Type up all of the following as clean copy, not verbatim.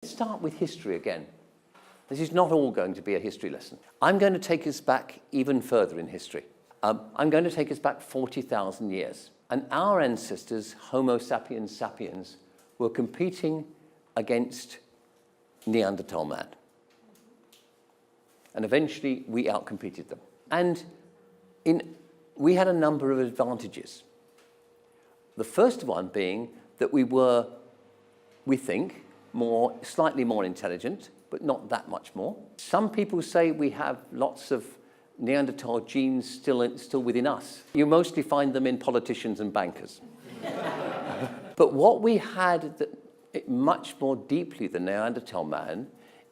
Let's start with history again. This is not all going to be a history lesson. I'm going to take us back even further in history. I'm going to take us back 40,000 years. And our ancestors, Homo sapiens sapiens, were competing against Neanderthal man. And eventually we outcompeted them. And we had a number of advantages. The first one being that we were, we think, slightly more intelligent, but not that much more. Some people say we have lots of Neanderthal genes still within us. You mostly find them in politicians and bankers. But what we had much more deeply than Neanderthal man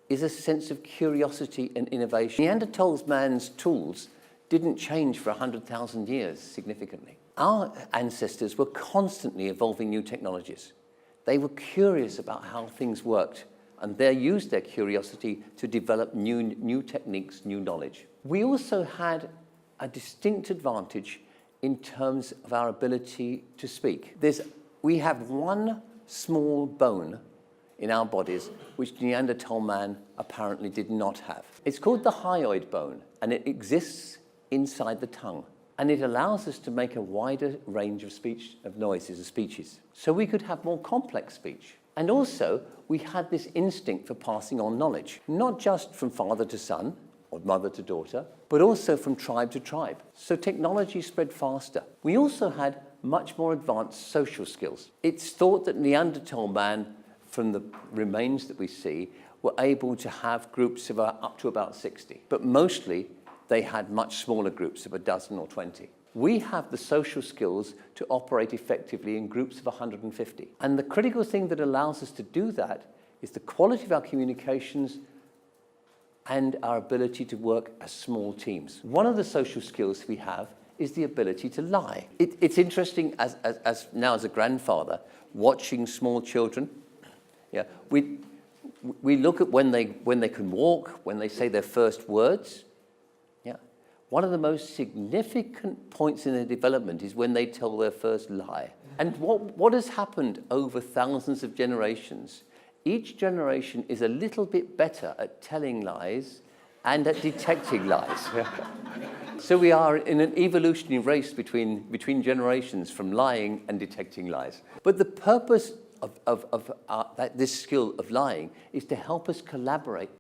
is a sense of curiosity and innovation. Neanderthal man's tools didn't change for 100,000 years significantly. Our ancestors were constantly evolving new technologies. They were curious about how things worked, and they used their curiosity to develop new techniques, new knowledge. We also had a distinct advantage in terms of our ability to speak. We have one small bone in our bodies which Neanderthal man apparently did not have. It's called the hyoid bone, and it exists inside the tongue. And it allows us to make a wider range of noises and speeches. So we could have more complex speech. And also, we had this instinct for passing on knowledge, not just from father to son or mother to daughter, but also from tribe to tribe. So technology spread faster. We also had much more advanced social skills. It's thought that Neanderthal man, from the remains that we see, were able to have groups of up to about 60. But mostly, they had much smaller groups of a dozen or 20. We have the social skills to operate effectively in groups of 150. And the critical thing that allows us to do that is the quality of our communications and our ability to work as small teams. One of the social skills we have is the ability to lie. It's interesting now as a grandfather, watching small children. Yeah, we look at when they can walk, when they say their first words. One of the most significant points in their development is when they tell their first lie. And what has happened over thousands of generations, each generation is a little bit better at telling lies and at detecting lies. So we are in an evolutionary race between generations from lying and detecting lies. But the purpose of this skill of lying is to help us collaborate